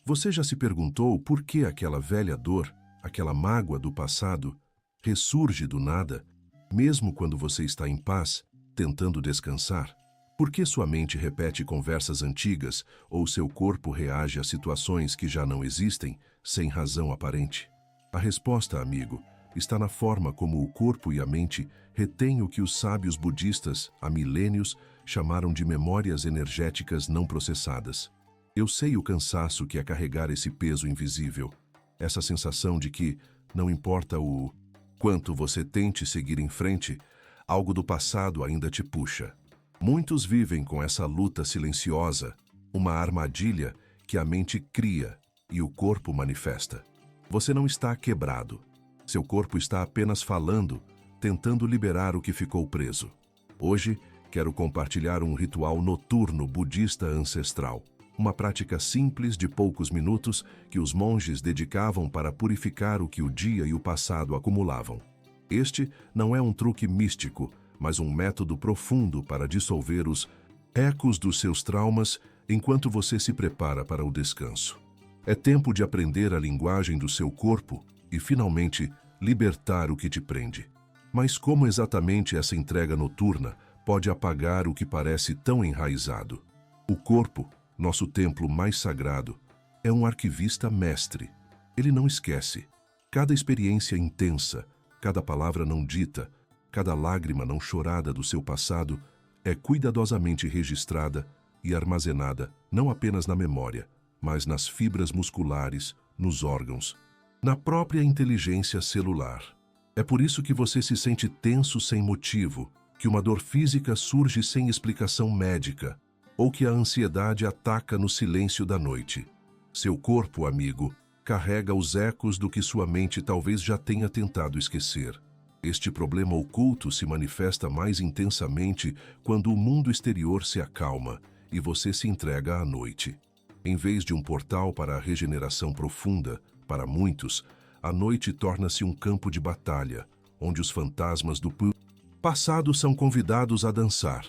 Você já se perguntou por que aquela velha dor, aquela mágoa do passado, ressurge do nada, mesmo quando você está em paz, tentando descansar? Por que sua mente repete conversas antigas ou seu corpo reage a situações que já não existem, sem razão aparente? A resposta, amigo, está na forma como o corpo e a mente retêm o que os sábios budistas, há milênios, chamaram de memórias energéticas não processadas. Eu sei o cansaço que é carregar esse peso invisível, essa sensação de que, não importa o quanto você tente seguir em frente, algo do passado ainda te puxa. Muitos vivem com essa luta silenciosa, uma armadilha que a mente cria e o corpo manifesta. Você não está quebrado. Seu corpo está apenas falando, tentando liberar o que ficou preso. Hoje, quero compartilhar um ritual noturno budista ancestral. Uma prática simples de poucos minutos que os monges dedicavam para purificar o que o dia e o passado acumulavam. Este não é um truque místico, mas um método profundo para dissolver os ecos dos seus traumas enquanto você se prepara para o descanso. É tempo de aprender a linguagem do seu corpo e, finalmente, libertar o que te prende. Mas como exatamente essa entrega noturna pode apagar o que parece tão enraizado? O corpo, nosso templo mais sagrado, é um arquivista mestre. Ele não esquece. Cada experiência intensa, cada palavra não dita, cada lágrima não chorada do seu passado é cuidadosamente registrada e armazenada não apenas na memória, mas nas fibras musculares, nos órgãos, na própria inteligência celular. É por isso que você se sente tenso sem motivo, que uma dor física surge sem explicação médica, ou que a ansiedade ataca no silêncio da noite. Seu corpo, amigo, carrega os ecos do que sua mente talvez já tenha tentado esquecer. Este problema oculto se manifesta mais intensamente quando o mundo exterior se acalma e você se entrega à noite. Em vez de um portal para a regeneração profunda, para muitos, a noite torna-se um campo de batalha, onde os fantasmas do passado são convidados a dançar.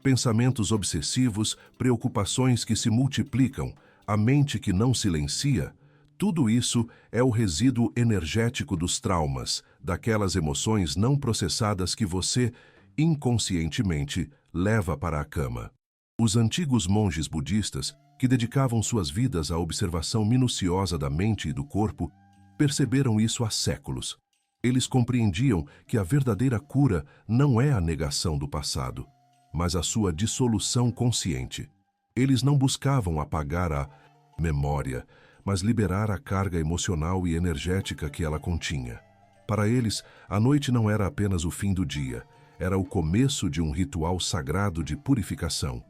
Pensamentos obsessivos, preocupações que se multiplicam, a mente que não silencia, tudo isso é o resíduo energético dos traumas, daquelas emoções não processadas que você, inconscientemente, leva para a cama. Os antigos monges budistas, que dedicavam suas vidas à observação minuciosa da mente e do corpo, perceberam isso há séculos. Eles compreendiam que a verdadeira cura não é a negação do passado, mas a sua dissolução consciente. Eles não buscavam apagar a memória, mas liberar a carga emocional e energética que ela continha. Para eles, a noite não era apenas o fim do dia, era o começo de um ritual sagrado de purificação.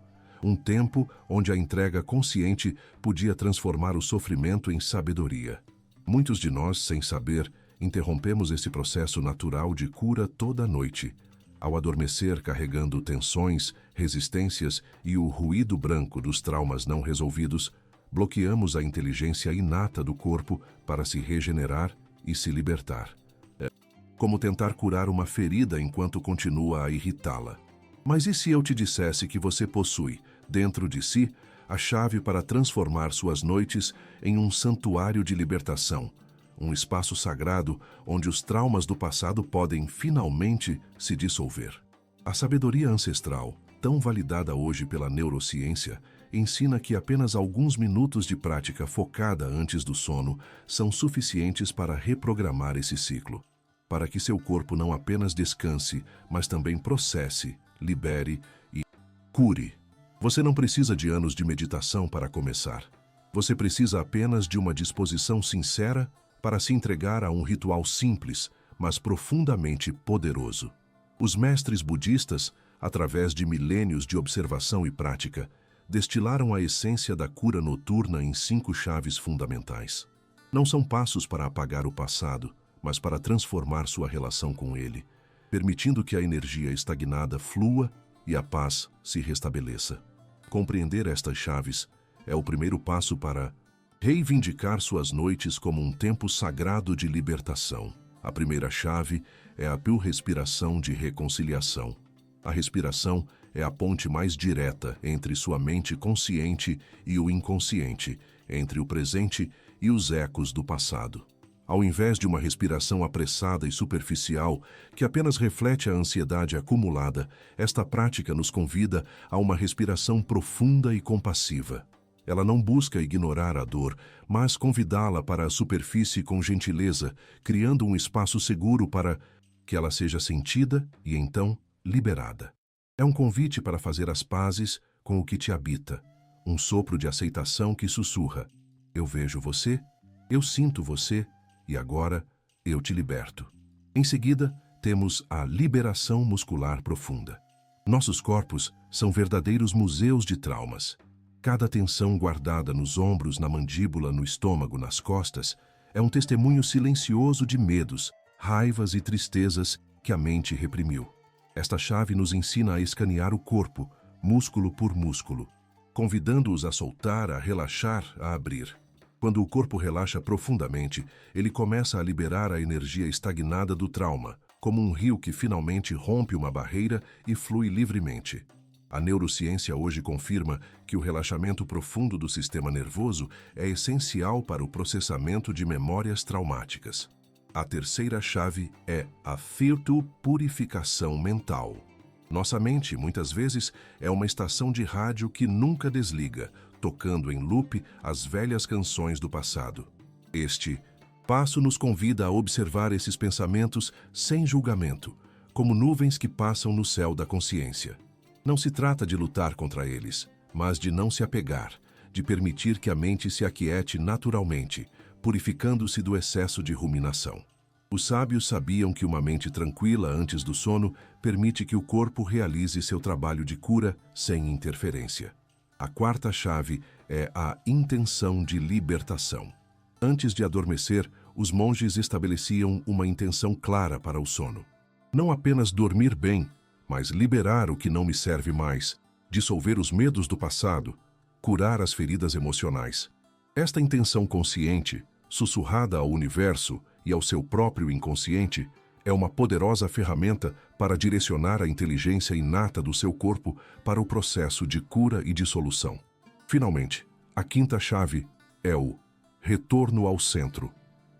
Um tempo onde a entrega consciente podia transformar o sofrimento em sabedoria. Muitos de nós, sem saber, interrompemos esse processo natural de cura toda noite, ao adormecer carregando tensões, resistências e o ruído branco dos traumas não resolvidos, bloqueamos a inteligência inata do corpo para se regenerar e se libertar. É como tentar curar uma ferida enquanto continua a irritá-la. Mas e se eu te dissesse que você possui, dentro de si, a chave para transformar suas noites em um santuário de libertação, um espaço sagrado onde os traumas do passado podem finalmente se dissolver? A sabedoria ancestral, tão validada hoje pela neurociência, ensina que apenas alguns minutos de prática focada antes do sono são suficientes para reprogramar esse ciclo, para que seu corpo não apenas descanse, mas também processe, libere e cure. Você não precisa de anos de meditação para começar. Você precisa apenas de uma disposição sincera para se entregar a um ritual simples, mas profundamente poderoso. Os mestres budistas, através de milênios de observação e prática, destilaram a essência da cura noturna em 5 chaves fundamentais. Não são passos para apagar o passado, mas para transformar sua relação com ele, permitindo que a energia estagnada flua e a paz se restabeleça. Compreender estas chaves é o primeiro passo para reivindicar suas noites como um tempo sagrado de libertação. A primeira chave é a respiração de reconciliação. A respiração é a ponte mais direta entre sua mente consciente e o inconsciente, entre o presente e os ecos do passado. Ao invés de uma respiração apressada e superficial, que apenas reflete a ansiedade acumulada, esta prática nos convida a uma respiração profunda e compassiva. Ela não busca ignorar a dor, mas convidá-la para a superfície com gentileza, criando um espaço seguro para que ela seja sentida e então liberada. É um convite para fazer as pazes com o que te habita, um sopro de aceitação que sussurra: eu vejo você, eu sinto você, e agora eu te liberto. Em seguida, temos a liberação muscular profunda. Nossos corpos são verdadeiros museus de traumas. Cada tensão guardada nos ombros, na mandíbula, no estômago, nas costas, é um testemunho silencioso de medos, raivas e tristezas que a mente reprimiu. Esta chave nos ensina a escanear o corpo, músculo por músculo, convidando-os a soltar, a relaxar, a abrir. Quando o corpo relaxa profundamente, ele começa a liberar a energia estagnada do trauma, como um rio que finalmente rompe uma barreira e flui livremente. A neurociência hoje confirma que o relaxamento profundo do sistema nervoso é essencial para o processamento de memórias traumáticas. A terceira chave é a filtro-purificação mental. Nossa mente, muitas vezes, é uma estação de rádio que nunca desliga, tocando em loop as velhas canções do passado. Este passo nos convida a observar esses pensamentos sem julgamento, como nuvens que passam no céu da consciência. Não se trata de lutar contra eles, mas de não se apegar, de permitir que a mente se aquiete naturalmente, purificando-se do excesso de ruminação. Os sábios sabiam que uma mente tranquila antes do sono permite que o corpo realize seu trabalho de cura sem interferência. A quarta chave é a intenção de libertação. Antes de adormecer, os monges estabeleciam uma intenção clara para o sono. Não apenas dormir bem, mas liberar o que não me serve mais, dissolver os medos do passado, curar as feridas emocionais. Esta intenção consciente, sussurrada ao universo e ao seu próprio inconsciente, é uma poderosa ferramenta para direcionar a inteligência inata do seu corpo para o processo de cura e dissolução. Finalmente, a quinta chave é o retorno ao centro,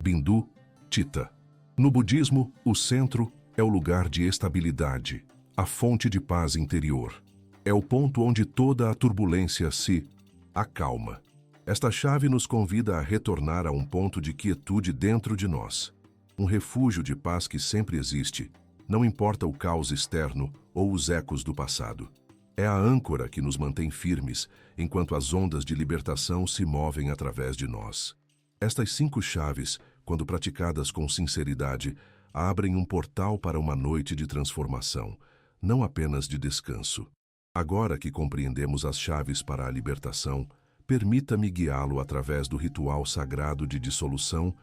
Bindu Chitta. No budismo, o centro é o lugar de estabilidade, a fonte de paz interior. É o ponto onde toda a turbulência se acalma. Esta chave nos convida a retornar a um ponto de quietude dentro de nós. Um refúgio de paz que sempre existe, não importa o caos externo ou os ecos do passado. É a âncora que nos mantém firmes, enquanto as ondas de libertação se movem através de nós. Estas 5 chaves, quando praticadas com sinceridade, abrem um portal para uma noite de transformação, não apenas de descanso. Agora que compreendemos as chaves para a libertação, permita-me guiá-lo através do ritual sagrado de dissolução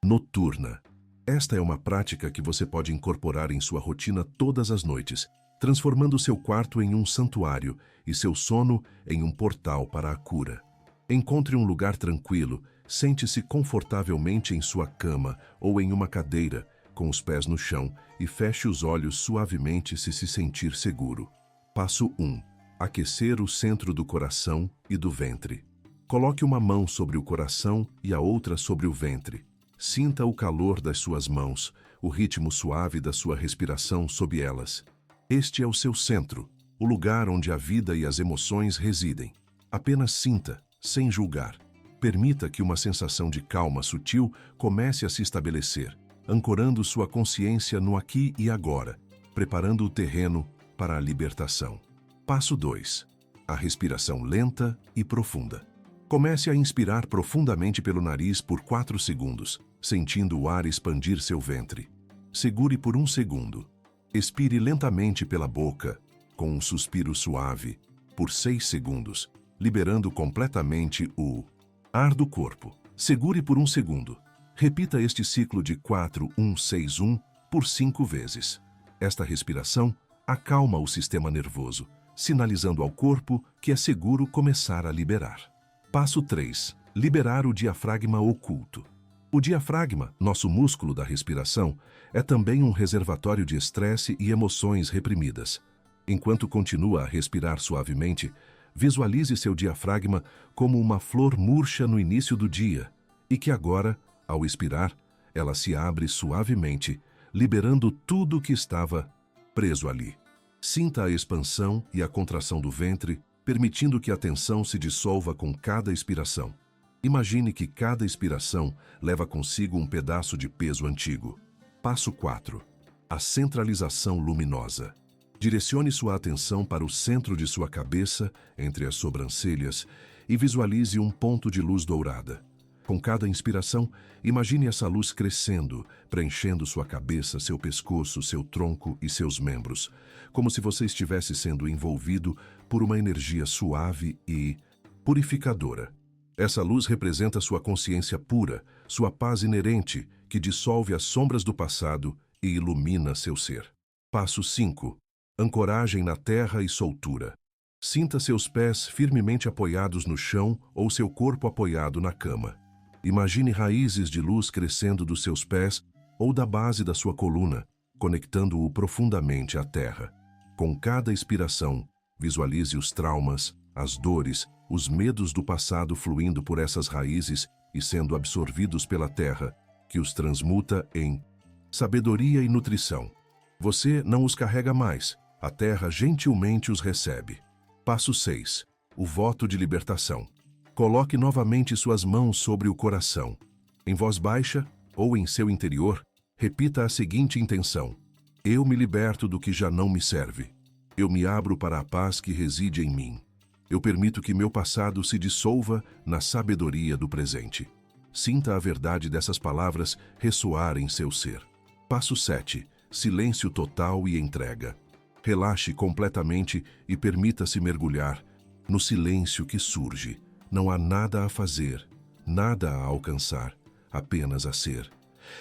noturna. Esta é uma prática que você pode incorporar em sua rotina todas as noites, transformando seu quarto em um santuário e seu sono em um portal para a cura. Encontre um lugar tranquilo, sente-se confortavelmente em sua cama ou em uma cadeira, com os pés no chão, e feche os olhos suavemente se sentir seguro. Passo 1. Aquecer o centro do coração e do ventre. Coloque uma mão sobre o coração e a outra sobre o ventre. Sinta o calor das suas mãos, o ritmo suave da sua respiração sob elas. Este é o seu centro, o lugar onde a vida e as emoções residem. Apenas sinta, sem julgar. Permita que uma sensação de calma sutil comece a se estabelecer, ancorando sua consciência no aqui e agora, preparando o terreno para a libertação. Passo 2. A respiração lenta e profunda. Comece a inspirar profundamente pelo nariz por 4 segundos, sentindo o ar expandir seu ventre. Segure por 1 segundo. Expire lentamente pela boca, com um suspiro suave, por 6 segundos, liberando completamente o ar do corpo. Segure por 1 segundo. Repita este ciclo de 4-1-6-1 por 5 vezes. Esta respiração acalma o sistema nervoso, sinalizando ao corpo que é seguro começar a liberar. Passo 3. Liberar o diafragma oculto. O diafragma, nosso músculo da respiração, é também um reservatório de estresse e emoções reprimidas. Enquanto continua a respirar suavemente, Visualize seu diafragma como uma flor murcha no início do dia e que agora, ao expirar, ela se abre suavemente, liberando tudo o que estava preso ali. Sinta a expansão e a contração do ventre, permitindo que a tensão se dissolva com cada expiração. Imagine que cada expiração leva consigo um pedaço de peso antigo. Passo 4. A centralização luminosa. Direcione sua atenção para o centro de sua cabeça, entre as sobrancelhas, e visualize um ponto de luz dourada. Com cada inspiração, imagine essa luz crescendo, preenchendo sua cabeça, seu pescoço, seu tronco e seus membros, como se você estivesse sendo envolvido por uma energia suave e purificadora. Essa luz representa sua consciência pura, sua paz inerente, que dissolve as sombras do passado e ilumina seu ser. Passo 5. Ancoragem na terra e soltura. Sinta seus pés firmemente apoiados no chão ou seu corpo apoiado na cama. Imagine raízes de luz crescendo dos seus pés ou da base da sua coluna, conectando-o profundamente à terra. Com cada expiração, visualize os traumas, as dores, os medos do passado fluindo por essas raízes e sendo absorvidos pela terra, que os transmuta em sabedoria e nutrição. Você não os carrega mais, a terra gentilmente os recebe. Passo 6. O voto de libertação. Coloque novamente suas mãos sobre o coração. Em voz baixa ou em seu interior, repita a seguinte intenção: eu me liberto do que já não me serve. Eu me abro para a paz que reside em mim. Eu permito que meu passado se dissolva na sabedoria do presente. Sinta a verdade dessas palavras ressoar em seu ser. Passo 7. Silêncio total e entrega. Relaxe completamente e permita-se mergulhar no silêncio que surge. Não há nada a fazer, nada a alcançar, apenas a ser.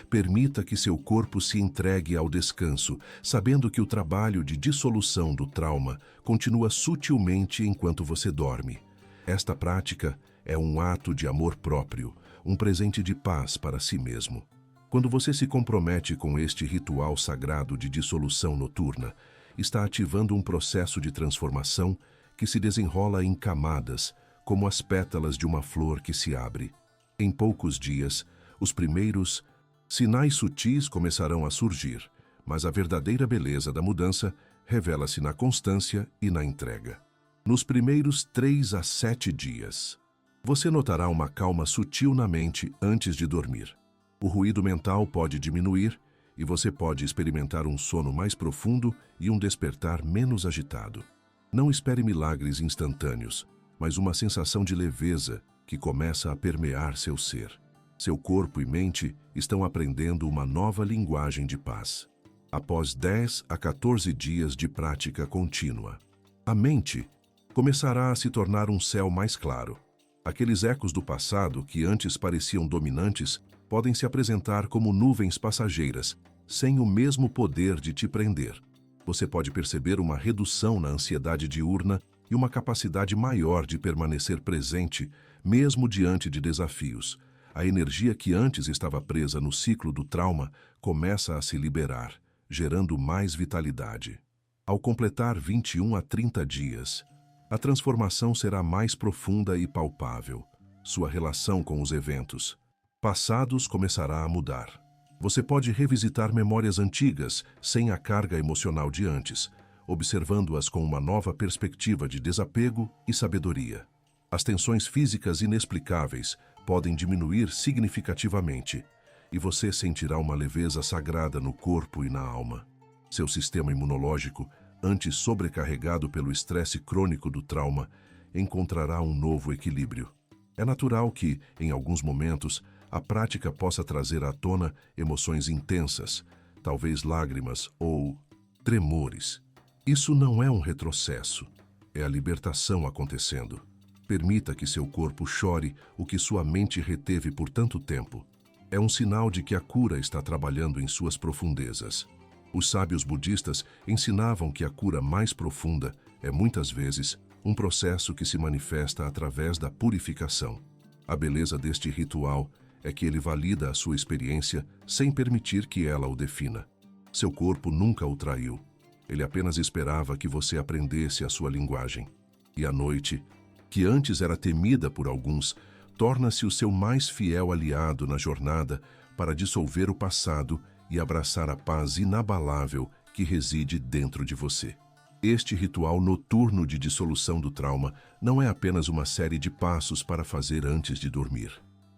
Permita que seu corpo se entregue ao descanso, sabendo que o trabalho de dissolução do trauma continua sutilmente enquanto você dorme. Esta prática é um ato de amor próprio, um presente de paz para si mesmo. Quando você se compromete com este ritual sagrado de dissolução noturna, está ativando um processo de transformação que se desenrola em camadas, como as pétalas de uma flor que se abre. Em poucos dias, os primeiros sinais sutis começarão a surgir, mas a verdadeira beleza da mudança revela-se na constância e na entrega. Nos primeiros 3 a 7 dias, você notará uma calma sutil na mente antes de dormir. O ruído mental pode diminuir e você pode experimentar um sono mais profundo e um despertar menos agitado. Não espere milagres instantâneos, mas uma sensação de leveza que começa a permear seu ser. Seu corpo e mente estão aprendendo uma nova linguagem de paz. Após 10 a 14 dias de prática contínua, a mente começará a se tornar um céu mais claro. Aqueles ecos do passado que antes pareciam dominantes podem se apresentar como nuvens passageiras, sem o mesmo poder de te prender. Você pode perceber uma redução na ansiedade diurna e uma capacidade maior de permanecer presente, mesmo diante de desafios. A energia que antes estava presa no ciclo do trauma começa a se liberar, gerando mais vitalidade. Ao completar 21 a 30 dias, a transformação será mais profunda e palpável. Sua relação com os eventos passados começará a mudar. Você pode revisitar memórias antigas sem a carga emocional de antes, observando-as com uma nova perspectiva de desapego e sabedoria. As tensões físicas inexplicáveis podem diminuir significativamente e você sentirá uma leveza sagrada no corpo e na alma. Seu sistema imunológico, antes sobrecarregado pelo estresse crônico do trauma, encontrará um novo equilíbrio. É natural que, em alguns momentos, a prática possa trazer à tona emoções intensas, talvez lágrimas ou tremores. Isso não é um retrocesso, é a libertação acontecendo. Permita que seu corpo chore o que sua mente reteve por tanto tempo. É um sinal de que a cura está trabalhando em suas profundezas. Os sábios budistas ensinavam que a cura mais profunda é muitas vezes um processo que se manifesta através da purificação. A beleza deste ritual é que ele valida a sua experiência sem permitir que ela o defina. Seu corpo nunca o traiu. Ele apenas esperava que você aprendesse a sua linguagem. E a noite, que antes era temida por alguns, torna-se o seu mais fiel aliado na jornada para dissolver o passado e abraçar a paz inabalável que reside dentro de você. Este ritual noturno de dissolução do trauma não é apenas uma série de passos para fazer antes de dormir.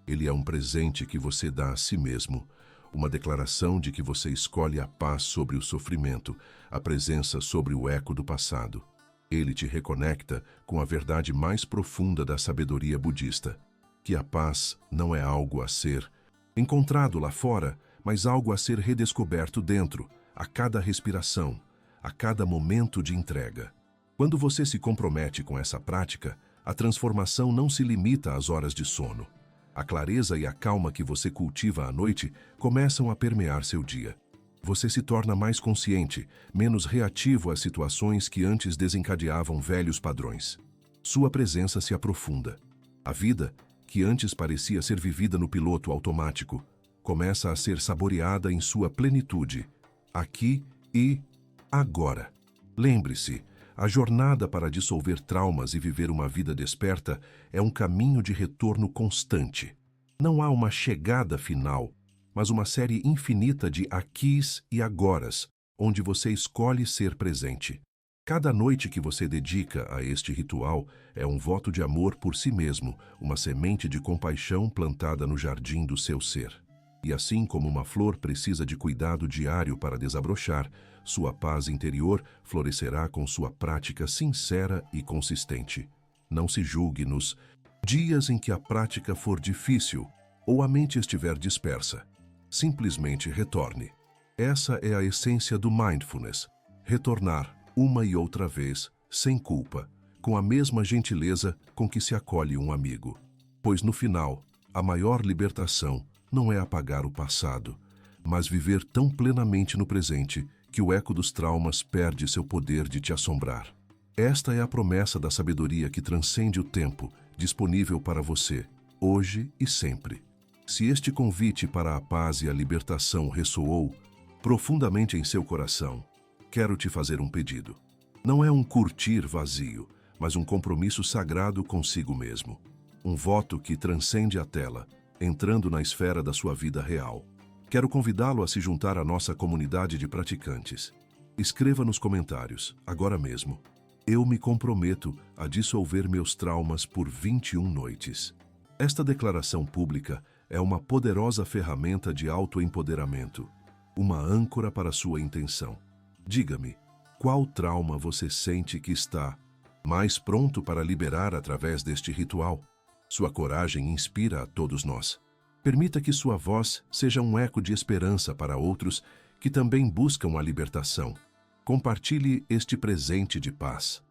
Ele é um presente que você dá a si mesmo, uma declaração de que você escolhe a paz sobre o sofrimento, a presença sobre o eco do passado. Ele te reconecta com a verdade mais profunda da sabedoria budista, que a paz não é algo a ser encontrado lá fora, mas algo a ser redescoberto dentro, a cada respiração, a cada momento de entrega. Quando você se compromete com essa prática, a transformação não se limita às horas de sono. A clareza e a calma que você cultiva à noite começam a permear seu dia. Você se torna mais consciente, menos reativo às situações que antes desencadeavam velhos padrões. Sua presença se aprofunda. A vida, que antes parecia ser vivida no piloto automático, começa a ser saboreada em sua plenitude, aqui e agora. Lembre-se, a jornada para dissolver traumas e viver uma vida desperta é um caminho de retorno constante. Não há uma chegada final, mas uma série infinita de aquis e agoras, onde você escolhe ser presente. Cada noite que você dedica a este ritual é um voto de amor por si mesmo, uma semente de compaixão plantada no jardim do seu ser. E assim como uma flor precisa de cuidado diário para desabrochar, sua paz interior florescerá com sua prática sincera e consistente. Não se julgue nos dias em que a prática for difícil ou a mente estiver dispersa. Simplesmente retorne. Essa é a essência do mindfulness. Retornar uma e outra vez, sem culpa, com a mesma gentileza com que se acolhe um amigo. Pois no final, a maior libertação não é apagar o passado, mas viver tão plenamente no presente que o eco dos traumas perde seu poder de te assombrar. Esta é a promessa da sabedoria que transcende o tempo, disponível para você, hoje e sempre. Se este convite para a paz e a libertação ressoou profundamente em seu coração, quero te fazer um pedido. Não é um curtir vazio, mas um compromisso sagrado consigo mesmo. Um voto que transcende a tela, entrando na esfera da sua vida real. Quero convidá-lo a se juntar à nossa comunidade de praticantes. Escreva nos comentários, agora mesmo. Eu me comprometo a dissolver meus traumas por 21 noites. Esta declaração pública é uma poderosa ferramenta de autoempoderamento, uma âncora para sua intenção. Diga-me, qual trauma você sente que está mais pronto para liberar através deste ritual? Sua coragem inspira a todos nós. Permita que sua voz seja um eco de esperança para outros que também buscam a libertação. Compartilhe este presente de paz.